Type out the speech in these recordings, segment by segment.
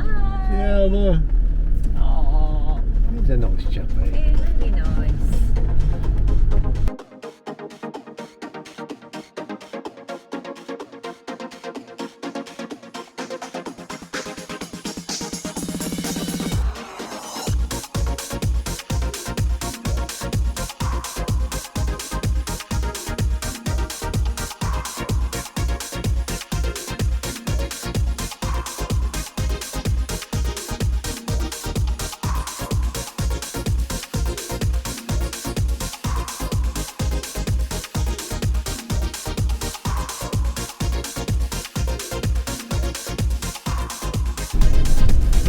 Hi. Yeah, look. Oh, He's a nice chap, eh? he's really nice.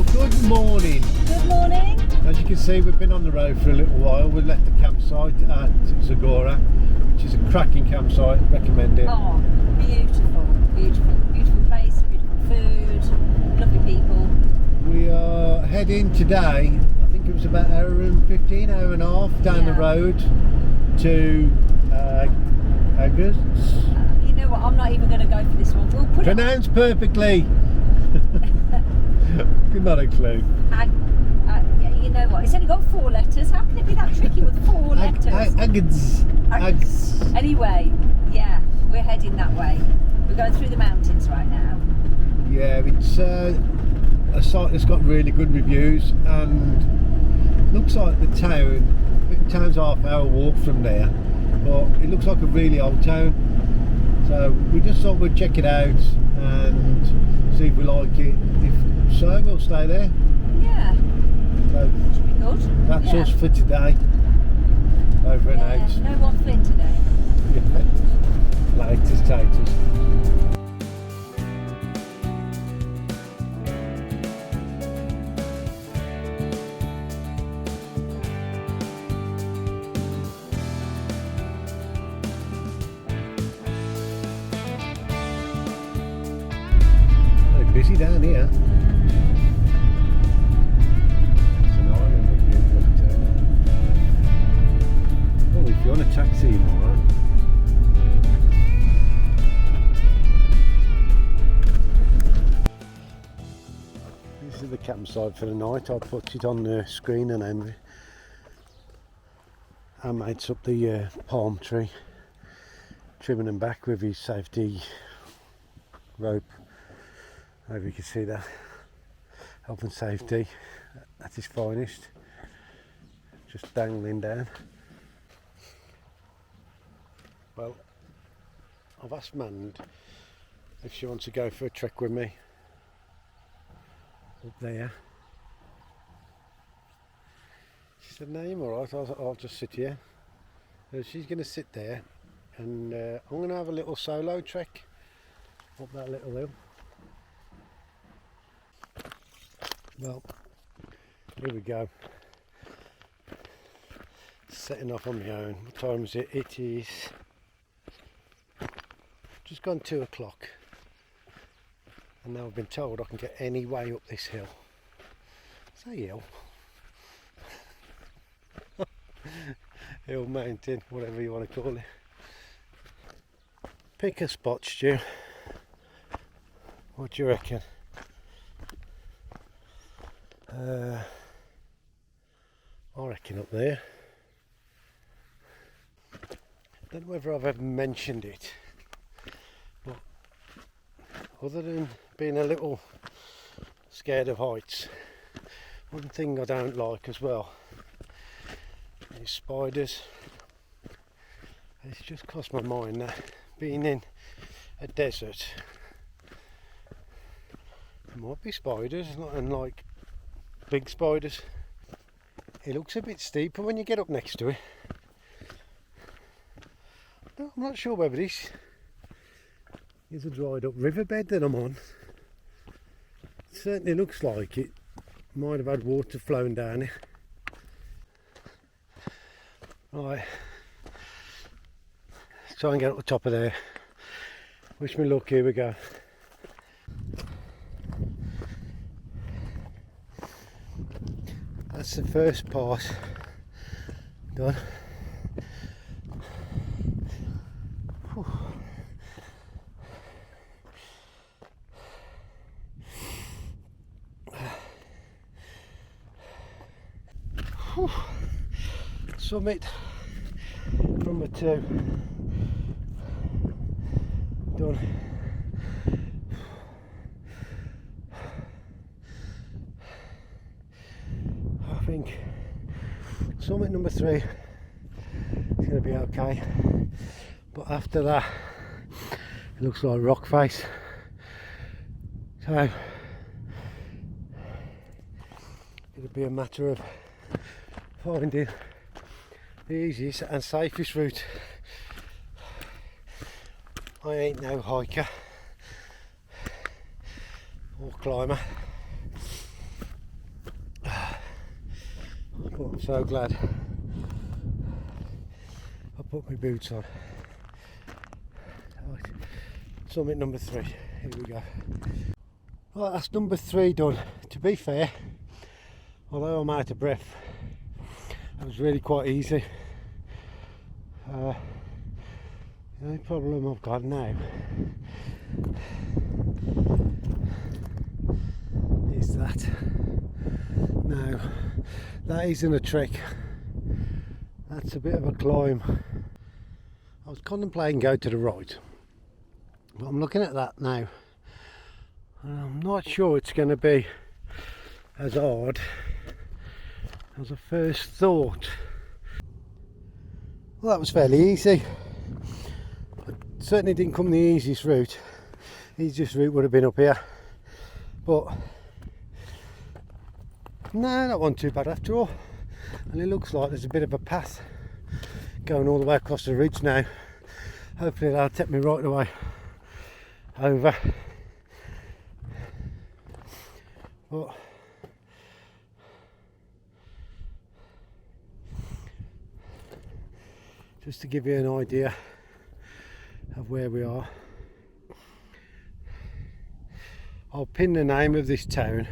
Good morning. Good morning. As you can see, we've been on the road for a little while. We left the campsite at Zagora, which is a cracking campsite. Recommend it. Oh, beautiful, beautiful, beautiful place, beautiful food, lovely people. We are heading today, I think it was about an hour and 15, hour and a half down the road to Agus. You know what? I'm not even going to go for this one. We'll put Pronounced perfectly. Good, not a clue. You know what? It's only got 4 letters. How can it be that tricky with 4 letters? Ags. Anyway, yeah, we're heading that way. We're going through the mountains right now. Yeah, it's a site that's got really good reviews, and looks like the town's half-hour walk from there, but it looks like a really old town. So we just thought we'd check it out and see if we like it. If so, we'll stay there. Yeah. So Should be good. that's Yeah. us for today. Over and Yeah, out. no waffling today. Latest taters. Very busy down here. It's an island up here, bloody town. Oh, if you're on a taxi, you know, right? This is the campsite for the night. I'll put it on the screen and then our mate's up the palm tree, trimming them back with his safety rope. I hope you can see that. Health and safety at its finest. Just dangling down. Well, I've asked Mand if she wants to go for a trek with me up there. She said, no, I'm alright, I'll just sit here. So she's going to sit there, and I'm going to have a little solo trek up that little hill. Well, here we go. Setting off on my own. What time is it? It is just gone 2 o'clock. And now I've been told I can get any way up this hill. Say hill. Hill, mountain, whatever you want to call it. Pick a spot, Stu. What do you reckon? I reckon up there. Don't know whether I've ever mentioned it, but other than being a little scared of heights, one thing I don't like as well is spiders. It's just crossed my mind that being in a desert, there might be spiders, not unlike big spiders. It looks a bit steeper when you get up next to it. I'm not sure whether this is a dried up riverbed that I'm on. It certainly looks like it might have had water flowing down it. Right, let's try and get up the top of there. Wish me luck, here we go. That's the first part done. Whew. Whew. Summit number 2 done. I think summit number 3 is going to be okay, but after that it looks like rock face, so it'll be a matter of finding the easiest and safest route. I ain't no hiker or climber, but I'm so glad I put my boots on. Right. Summit number 3, here we go. Right, that's number 3 done. To be fair, although I'm out of breath, that was really quite easy. The only problem I've got now is that, no, that isn't a trek, that's a bit of a climb. I was contemplating going to the right, but I'm looking at that now and I'm not sure it's going to be as hard as I first thought. Well, that was fairly easy. It certainly didn't come the easiest route. The easiest route would have been up here, but no, that wasn't too bad after all. And it looks like there's a bit of a path going all the way across the ridge now. Hopefully that'll take me right away over. But just to give you an idea of where we are, I'll pin the name of this town.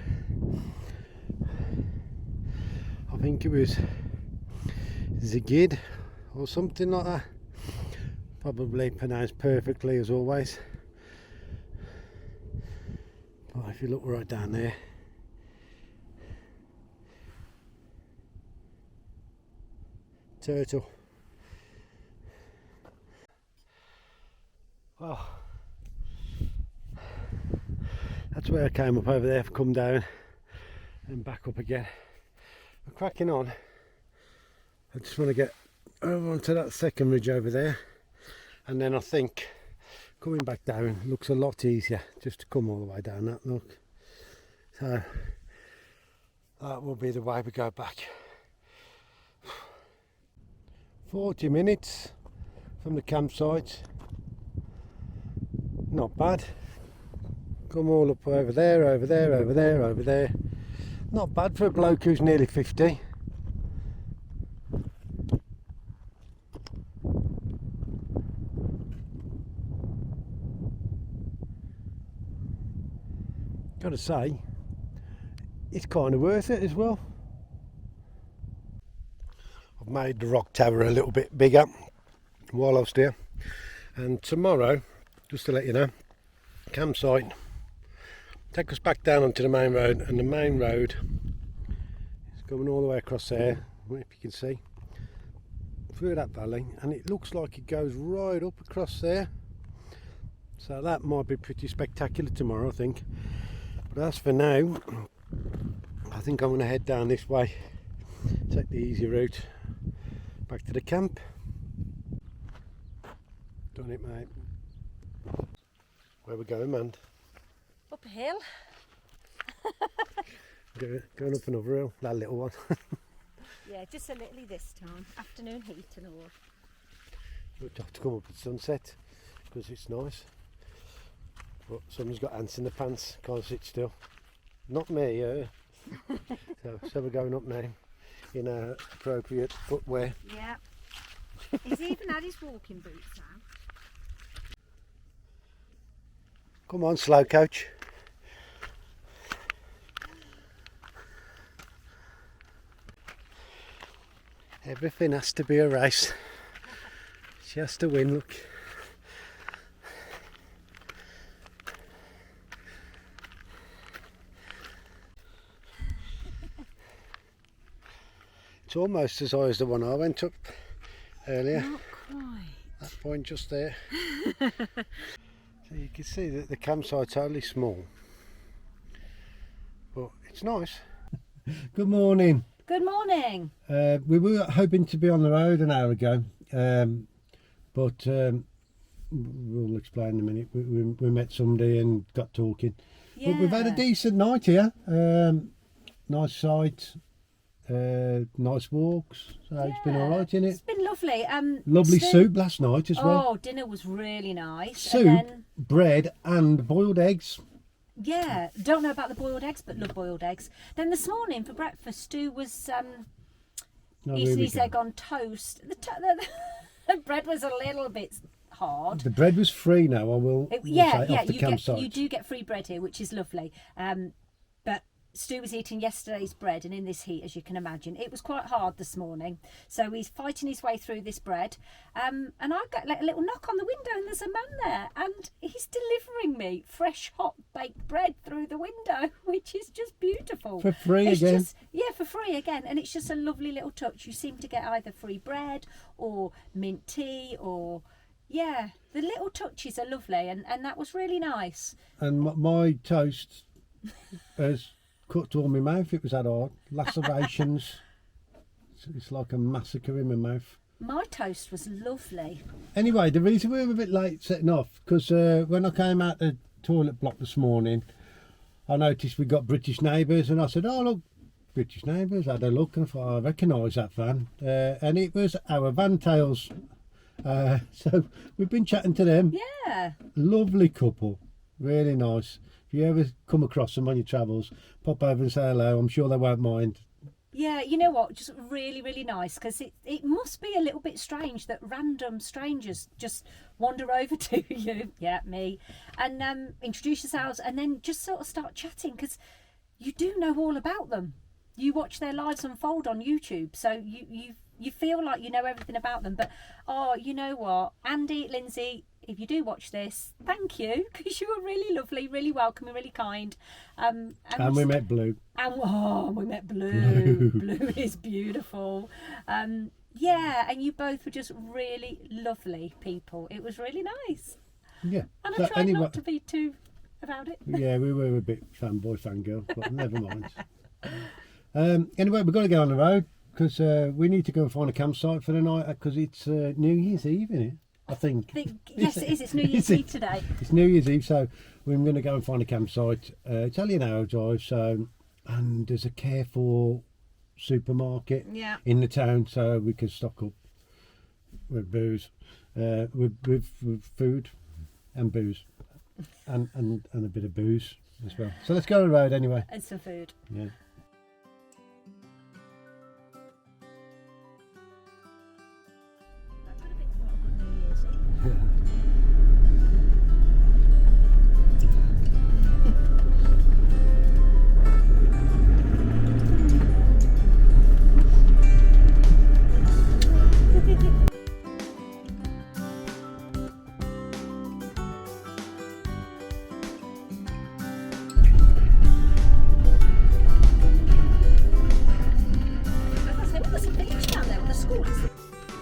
I think it was Zigid or something like that. Probably pronounced perfectly as always. But if you look right down there, turtle. Well, that's where I came up over there, come down and back up again. We're cracking on. I just want to get over onto that second ridge over there, and then I think coming back down looks a lot easier, just to come all the way down that look. So that will be the way we go back. 40 minutes from the campsite, not bad. Come all up over there, over there, over there, over there. Not bad for a bloke who's nearly 50. Gotta say, it's kind of worth it as well. I've made the rock tower a little bit bigger while I was there, and tomorrow, just to let you know, campsite take us back down onto the main road, and the main road is going all the way across there, if you can see, through that valley, and it looks like it goes right up across there, so that might be pretty spectacular tomorrow, I think. But as for now, I think I'm going to head down this way, take the easy route back to the camp. Done it, mate. Where we going, man? Up a hill. Going up another hill, that little one. Yeah, just a little this time. Afternoon heat and all. We'll have to come up at sunset because it's nice. But someone's got ants in the pants, can't sit still. Not me, so we're going up now in appropriate footwear. Yeah. He's even had his walking boots on. Come on, slow coach. Everything has to be a race. She has to win, look. It's almost as high as the one I went up earlier. Not quite. That point just there. So you can see that the campsite's only small, but it's nice. Good morning. Good morning. We were hoping to be on the road an hour ago, but we'll explain in a minute. We met somebody and got talking. Yeah. But we've had a decent night here. Nice sight, nice walks. So it's been all right, isn't It's it? been lovely. Lovely soup last night as well. Oh, dinner was really nice. Soup, And then, bread and boiled eggs. yeah, don't know about the boiled eggs, but love boiled eggs. Then this morning for breakfast, Stu was Oh, eating here we his go. egg on toast. The bread was a little bit hard. The bread was free now, I will say, off the campsite. You do get free bread here, which is lovely. But Stu was eating yesterday's bread, and in this heat, as you can imagine, it was quite hard this morning. So he's fighting his way through this bread. And I got like a little knock on the window, and there's a man there, and he's delivering me fresh, hot baked bread through the window, which is just beautiful. For free It's again. Yeah, for free again, and it's just a lovely little touch. You seem to get either free bread or mint tea or. Yeah, the little touches are lovely, and that was really nice. And my toast has cut all my mouth. It was that hard. Lacerations. It's like a massacre in my mouth. My toast was lovely. Anyway, the reason we were a bit late setting off, because when I came out the toilet block this morning, I noticed we got British neighbours, and I said, oh look, British neighbours. I had a look and I thought, I recognise that van. And it was our Vantails. So we've been chatting to them. Yeah. Lovely couple, really nice. If you ever come across them on your travels, pop over and say hello. I'm sure they won't mind. Yeah, you know what? Just really, really nice, because it must be a little bit strange that random strangers just wander over to you, yeah, me, and introduce yourselves, and then just sort of start chatting, because you do know all about them. You watch their lives unfold on YouTube, so you feel like you know everything about them. But oh, you know what, Andy, Lindsay, if you do watch this, thank you, because you were really lovely, really welcoming, really kind. And we met Blue. And we met Blue. Blue is beautiful. Yeah, and you both were just really lovely people. It was really nice. Yeah. And So I tried anyway, not to be too about it. yeah, we were a bit fanboy, fangirl, but never mind. Anyway, we've got to go on the road because we need to go and find a campsite for the night because it's New Year's Eve, isn't it? I think. Yes, it is. It's New Year's Eve today. It's New Year's Eve, so we're going to go and find a campsite. It's only an hour drive, so, and there's a Carrefour supermarket in the town, so we can stock up with booze, with food and booze, and a bit of booze as well. So let's go on the road anyway. And some food. Yeah. That's been a bit quite a good New Year's Eve.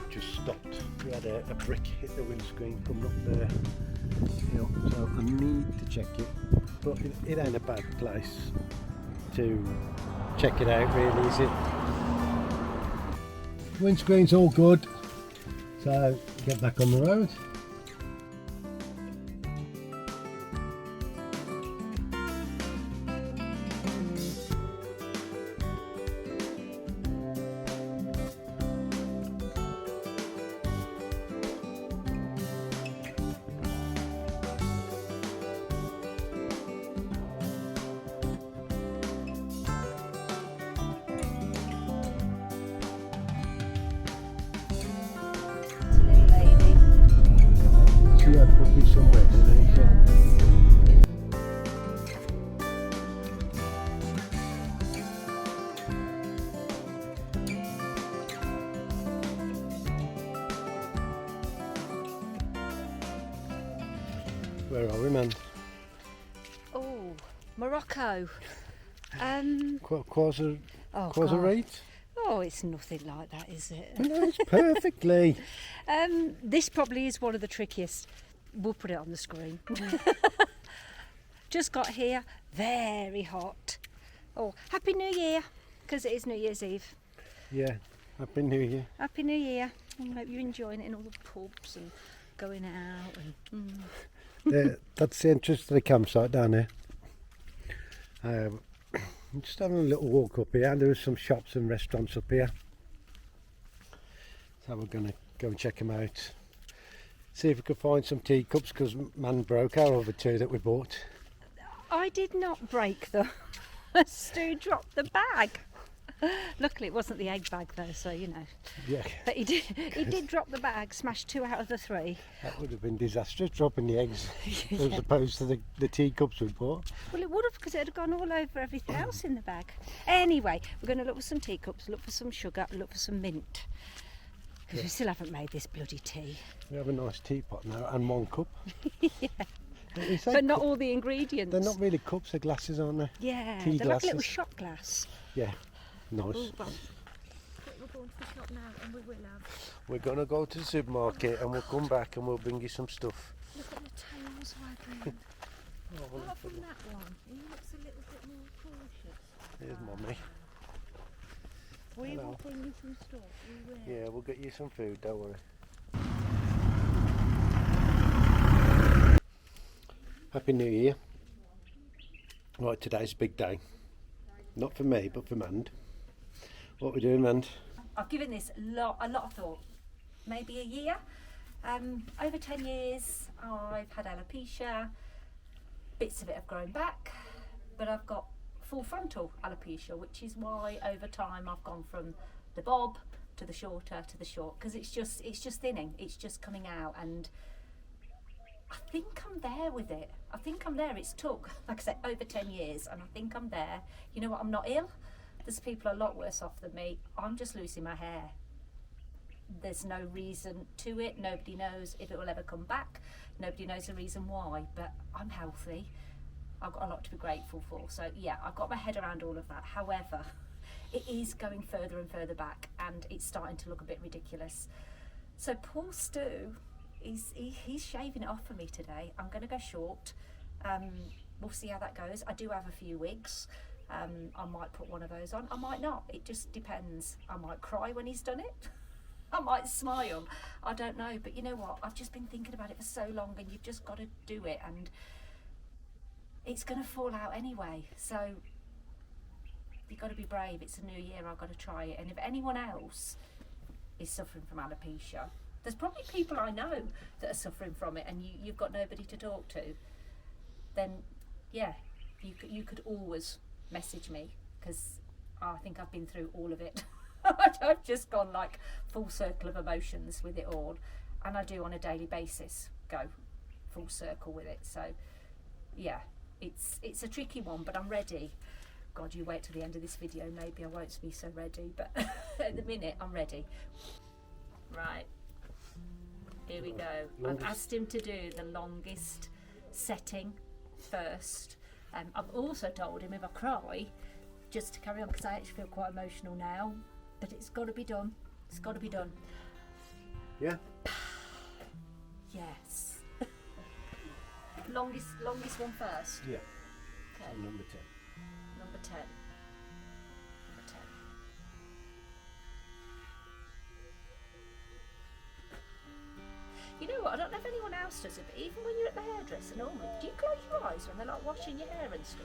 Just stopped. We had a brick hit the windscreen coming up there. So I need to check it, but it ain't a bad place to check it out, really, is it? Windscreen's all good, so get back on the road. See a puppy somewhere, didn't he? Where are we, man? Oh, Morocco. Quasar Oh, Quasar God. rate? Oh, it's nothing like that, is it? No, it's perfectly. This probably is one of the trickiest. We'll put it on the screen. Just got here, very hot. Oh, Happy New Year, because it is New Year's Eve. Yeah, Happy New Year. Happy New Year. I hope you're enjoying it in all the pubs and going out. And, That's the entrance to the campsite down here. I'm just having a little walk up here. There are some shops and restaurants up here. So we're going to go and check them out. See if we can find some teacups, because man broke our other two that we bought. I did not break them. Stu dropped the bag. Luckily it wasn't the egg bag though, so you know. Yeah. But he did drop the bag, smashed 2 out of the 3. That would have been disastrous, dropping the eggs as opposed to the teacups we bought. Well, it would have, because it had gone all over everything else in the bag. Anyway, we're going to look for some teacups, look for some sugar, look for some mint. Because we still haven't made this bloody tea. We have a nice teapot now and 1 cup. Yeah. But not all the ingredients. They're not really cups, they're glasses, aren't they? Yeah, Tea they're glasses. like a little shot glass. Yeah, nice. Ooh, well, we're going to the shop now and we will have. We're going to go to the supermarket and we'll come back and we'll bring you some stuff. Look at the tails wagging. Apart from that one, he looks a little bit more cautious. Here's Mummy. We Hello. will bring you some stuff, we will. Yeah, we'll get you some food, don't worry. Happy New Year. Right, today's a big day. Not for me, but for Mand. What we doing, Mand? I've given this a lot of thought. Maybe a year. Over 10 years, I've had alopecia. Bits of it have grown back, but I've got full frontal alopecia, which is why over time I've gone from the bob to the shorter to the short, because it's just thinning. It's just coming out, and I think I'm there with it. I think I'm there. It's took, like I said, over 10 years, and I think I'm there. You know what? I'm not ill. There's people a lot worse off than me. I'm just losing my hair. There's no reason to it. Nobody knows if it will ever come back. Nobody knows the reason why, but I'm healthy. I've got a lot to be grateful for. So yeah, I've got my head around all of that. However, it is going further and further back, and it's starting to look a bit ridiculous. So poor Stu, he's shaving it off for me today. I'm going to go short. We'll see how that goes. I do have a few wigs. I might put one of those on. I might not. It just depends. I might cry when he's done it. I might smile. I don't know. But you know what? I've just been thinking about it for so long, and you've just got to do it. And it's going to fall out anyway. So you've got to be brave. It's a new year. I've got to try it. And if anyone else is suffering from alopecia, there's probably people I know that are suffering from it, and you've got nobody to talk to, then yeah, you could always message me, because I think I've been through all of it. I've just gone like full circle of emotions with it all, and I do on a daily basis go full circle with it. So yeah, it's a tricky one, but I'm ready. God, you wait till the end of this video, maybe I won't be so ready, but at the minute I'm ready. Right, here we go. I've asked him to do the longest setting first. I've also told him if I cry, just to carry on, because I actually feel quite emotional now, but it's got to be done. It's got to be done. Yeah. Yes. longest one first. Yeah. Okay. Number 10. Number 10. Number 10. You know what, I don't know if anyone else does it, but even when you're at the hairdresser normally, do you close your eyes when they're like washing your hair and stuff?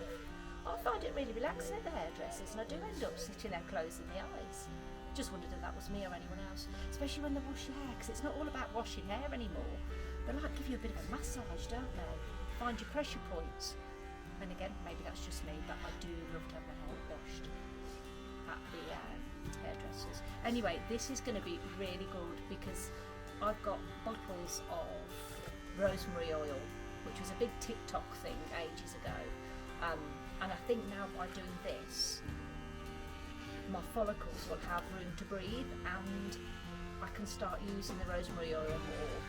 I find it really relaxing at the hairdressers, and I do end up sitting there closing the eyes. Just wondered if that was me or anyone else, especially when they wash your hair, because it's not all about washing hair anymore. They like give you a bit of a massage, don't they? Find your pressure points. And again, maybe that's just me, but I do love to have my hair washed at the hairdressers. Anyway, this is going to be really good, because I've got bottles of rosemary oil, which was a big TikTok thing ages ago, and I think now by doing this, my follicles will have room to breathe, and I can start using the rosemary oil more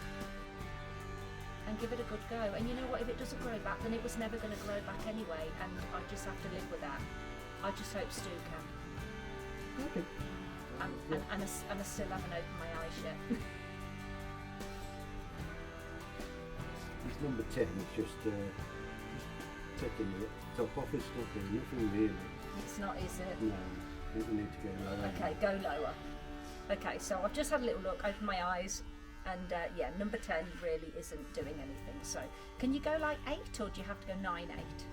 and give it a good go. And you know what, if it doesn't grow back, then it was never going to grow back anyway, and I just have to live with that. I just hope Stu can. Okay. And I still haven't opened my eyes yet. It's number 10, it's just taking the top off, it's not doing nothing really. It's not, is it? No, I think we need to go lower. Okay, go lower. Okay, so I've just had a little look, open my eyes, and yeah, number 10 really isn't doing anything. So can you go like 8, or do you have to go 9, 8?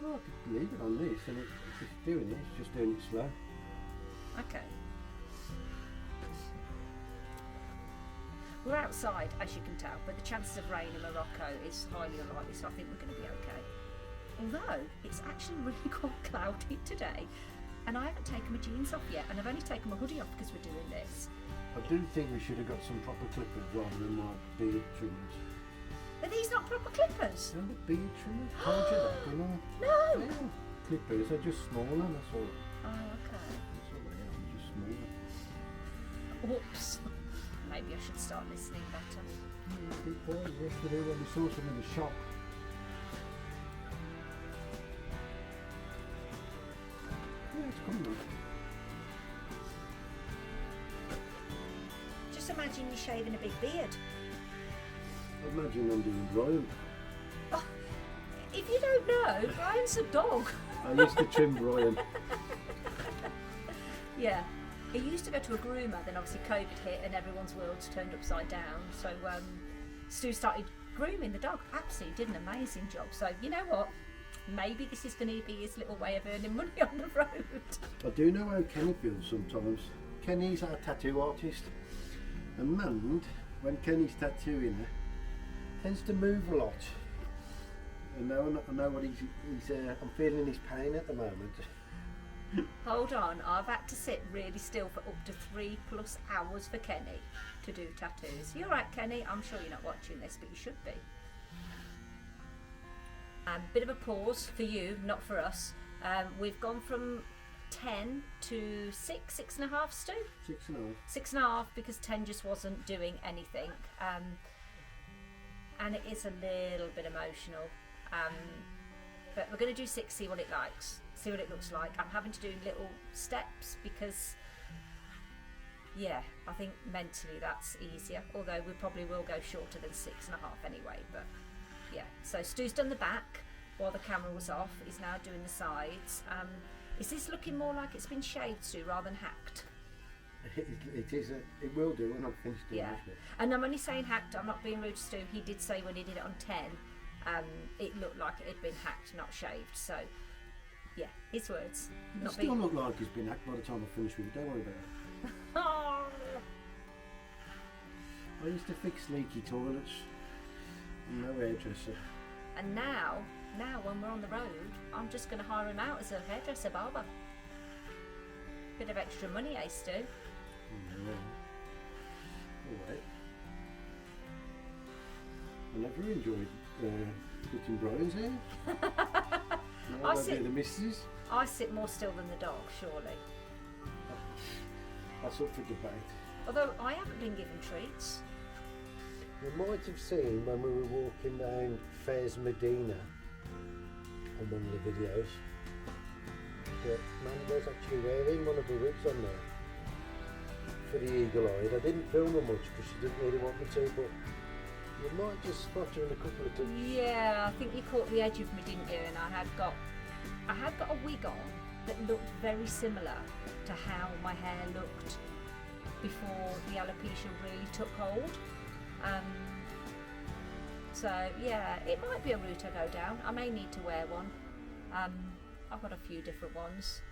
Well, I could leave it on this, and it's doing it, it's just doing it slow. Okay. We're outside, as you can tell, but the chances of rain in Morocco is highly unlikely, so I think we're going to be okay. Although, it's actually really quite cloudy today, and I haven't taken my jeans off yet, and I've only taken my hoodie off because we're doing this. I do think we should have got some proper clippers rather than like beard trimmers. Are these not proper clippers? No, the beard trimmers? Told you that, didn't I? No! Yeah. Clippers are just smaller, that's all. Oh, okay. That's all they are, just smaller. Whoops. Maybe I should start listening better. Keep quiet, yesterday when we saw some in the shop. Yeah, it's coming on. Just imagine you shaving a big beard. Imagine I'm doing Brian. Oh, if you don't know, Brian's a dog. I used to trim Brian. Yeah. He used to go to a groomer, then obviously COVID hit and everyone's world's turned upside down. So Stu started grooming the dog. Absolutely did an amazing job. So you know what? Maybe this is going to be his little way of earning money on the road. I do know how Kenny feels sometimes. Kenny's our tattoo artist. And Mand, when Kenny's tattooing her, tends to move a lot. And now I know what he's I'm feeling his pain at the moment. Hold on, I've had to sit really still for up to 3+ hours for Kenny to do tattoos. You're right, Kenny. I'm sure you're not watching this, but you should be. Bit of a pause for you, not for us. We've gone from 10 to 6.5, Stu? 6.5. 6.5 because 10 just wasn't doing anything. And it is a little bit emotional. But we're going to do 6, see what it likes. See what it looks like. I'm having to do little steps because, yeah, I think mentally that's easier. Although we probably will go shorter than 6.5 anyway. But yeah, so Stu's done the back while the camera was off. He's now doing the sides. Is this looking more like it's been shaved, Stu, rather than hacked? It is. It will do when I've finished doing Yeah, it. and I'm only saying hacked. I'm not being rude to Stu. He did say when he did it on 10, it looked like it had been hacked, not shaved. So. Yeah, his words. It still look like it's been hacked by the time I finish with it, don't worry about it. Oh. I used to fix leaky toilets. I'm no hairdresser. And now when we're on the road, I'm just going to hire him out as a hairdresser barber. Bit of extra money, eh, Stu? Yeah. Alright. I never enjoyed cutting Brian's hair. No, the missus. I sit more still than the dog, surely. That's up for debate. Although I haven't been given treats. You might have seen when we were walking down Fez Medina on one of the videos that Mando's actually wearing one of the wigs on there for the eagle-eyed. I didn't film her much because she didn't really want me to, but you might just spot her in a couple of times. Yeah, I think you caught the edge of me, didn't you? And I had got a wig on that looked very similar to how my hair looked before the alopecia really took hold. So yeah, it might be a route I go down. I may need to wear one. I've got a few different ones,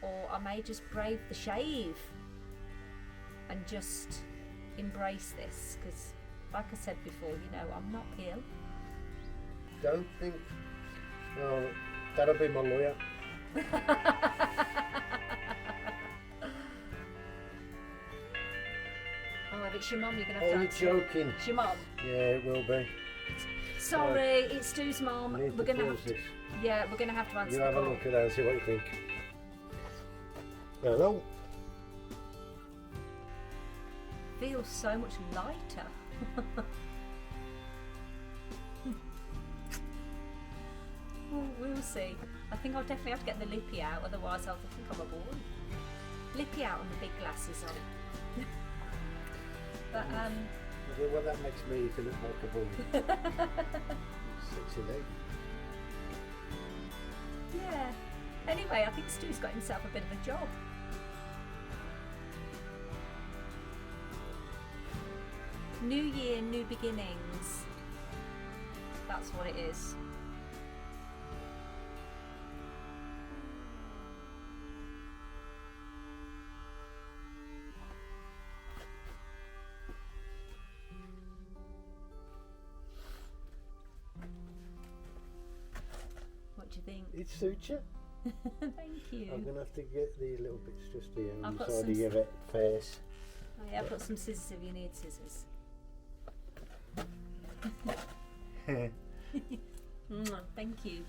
or I may just brave the shave and just embrace this because, like I said before, you know, I'm not ill. Don't think. Oh, that'll be my lawyer. Oh, if it's your mum, you're going to have to Oh, answer. you're joking. It's your mum. Yeah, it will be. Sorry, it's Stu's mum. Need We're to going to pause have to. this. Yeah, we're going to have to answer You the have a call. look at that and see what you think. Hello? Feels so much lighter. Oh, we'll see. I think I'll definitely have to get the lippy out, otherwise I'll think I'm a boy. blippy out on the big glasses on. But Well, that makes me to look like a bull. Sexy lady. yeah. Anyway, I think Stu's got himself a bit of a job. New year, new beginnings. That's what it is. What do you think? It suits you. Thank you. I'm going to have to get these little bits just here on I've the got side of some your face. Oh yeah, I've got some scissors if you need scissors. Thank you.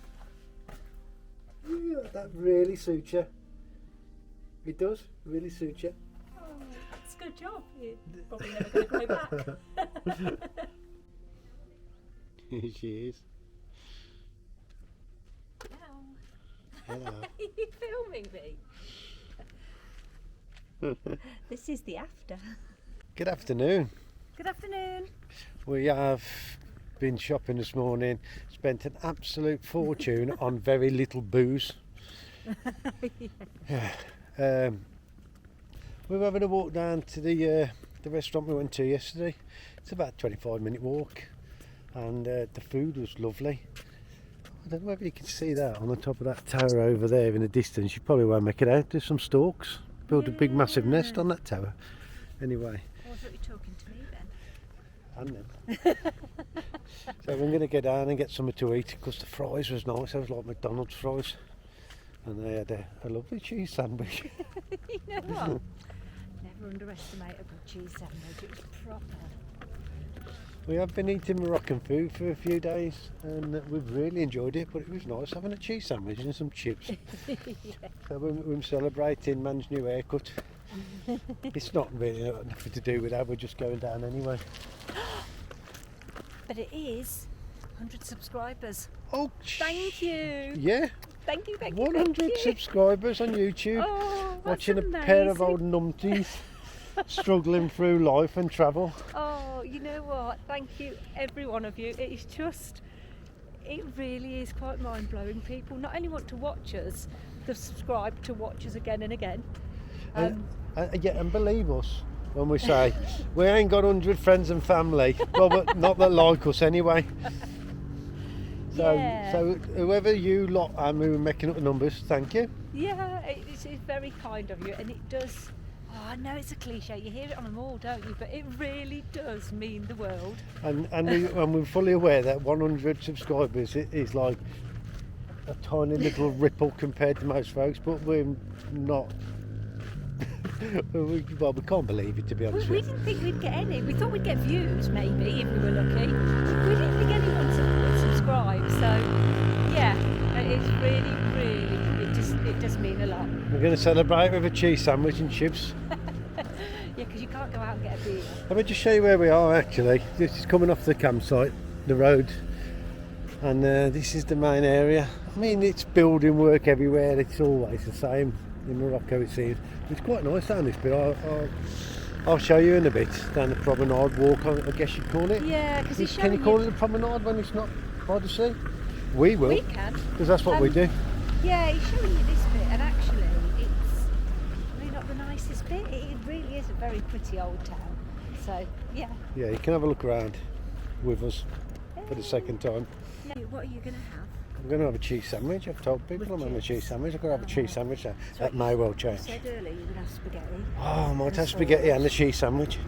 Yeah, that really suits you. It does really suit you. Oh, it's a good job. You're probably never going to go back. Here she is. Hello. Are you filming me? This is the after. Good afternoon. Good afternoon. We have been shopping this morning, spent an absolute fortune on very little booze. Yeah. We were having a walk down to the restaurant we went to yesterday. It's about a 25-minute walk, and the food was lovely. I don't know whether you can see that on the top of that tower over there in the distance. You probably won't make it out. There's some storks. Built a big massive nest on that tower. Anyway. I thought you were talking to me then. And then. So we're going to get down and get something to eat, because the fries was nice. It was like McDonald's fries. And they had a lovely cheese sandwich. You know what? Never underestimate a good cheese sandwich. It was proper. We have been eating Moroccan food for a few days, and we've really enjoyed it, but it was nice having a cheese sandwich and some chips. Yeah. So we're celebrating Man's new haircut. It's not really nothing to do with that, we're just going down anyway. But it is 100 subscribers. Oh, Thank you. yeah, Thank you, thank you. 100 thank you. subscribers on YouTube, Oh, that's watching a pair of amazing. old numpties struggling through life and travel. Oh, you know what? Thank you, every one of you. It's just, it really is quite mind-blowing. People not only want to watch us, they've subscribed to watch us again and again. Yeah, and believe us when we say we ain't got 100 friends and family, well, but not that like us anyway. So, Yeah. so whoever you lot are who are making up the numbers, thank you. Yeah, it's very kind of you, and it does. Oh, I know it's a cliche. You hear it on them all, don't you? But it really does mean the world. And we're fully aware that 100 subscribers is like a tiny little ripple compared to most folks, but we're not. we can't believe it, to be honest We with you. didn't think we'd get any. We thought we'd get views, maybe, if we were lucky. We didn't think anyone would subscribe. So, yeah, it's really, it does mean a lot. We're going to celebrate with a cheese sandwich and chips. Yeah, because you can't go out and get a beer. Let me just show you where we are actually. This is coming off the campsite, the road, and this is the main area. I mean, it's building work everywhere, it's always the same in Morocco it seems. It's quite nice down this bit. I'll show you in a bit, down the promenade walk, I guess you'd call it. Yeah, because he's Can showing you call it a promenade when it's not by the sea? We will, We can. because that's what we do. Yeah, he's showing you this bit, and actually, it's really not the nicest bit. It really is a very pretty old town. So, yeah. Yeah, you can have a look around with us for the second time. No, what are you going to have? I'm going to have a cheese sandwich. I've told people I'm having a cheese sandwich. I'm going to have a cheese sandwich. That may well You change. said earlier you're going to have spaghetti. Oh, I might have spaghetti and a cheese sandwich.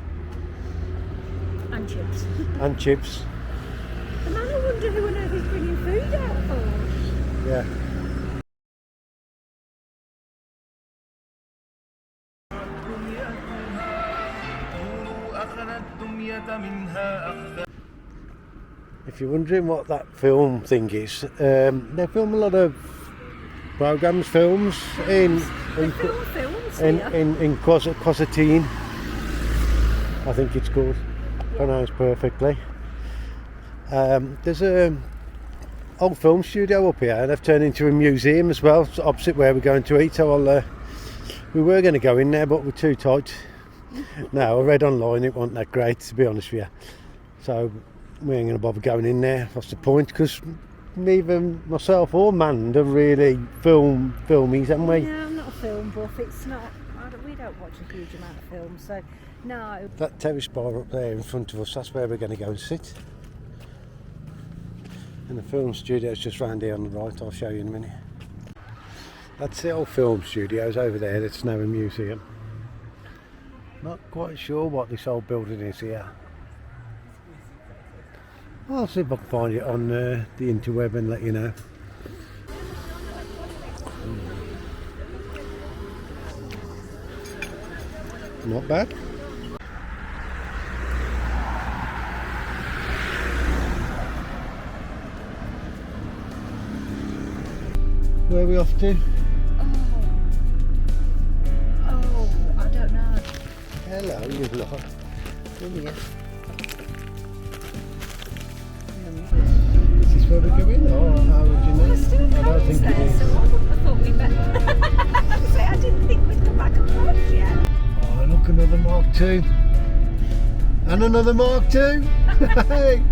And chips. And chips. The man, I wonder who on earth is bringing food out for. Yeah. If you're wondering what that film thing is, they film a lot of programmes, films in Films here. in Quasatine, I think it's called, pronounced perfectly. There's a old film studio up here, and they've turned into a museum as well, opposite where we're going to eat. So We were going to go in there, but we're too tight. No, I read online it wasn't that great, to be honest with you. So we ain't going to bother going in there. What's the point? Because neither myself or Mand are really filmies, haven't we? No, I'm not a film buff. It's not. We don't watch a huge amount of films, so no. That terrace bar up there in front of us, that's where we're going to go and sit. And the film studio's just round here on the right. I'll show you in a minute. That's the old film studios over there. That's now a museum. Not quite sure what this old building is here. I'll see if I can find it on the interweb and let you know. Not bad. Where are we off to? Oh, I don't know. Hello, you lot. Come here. Is this where we're going, or how would you know? There's still I don't cars think it there, is. so I wouldn't have thought we'd better. Say, I didn't think we'd come back across yet. Oh, look, another Mark II. And another Mark II. Hey.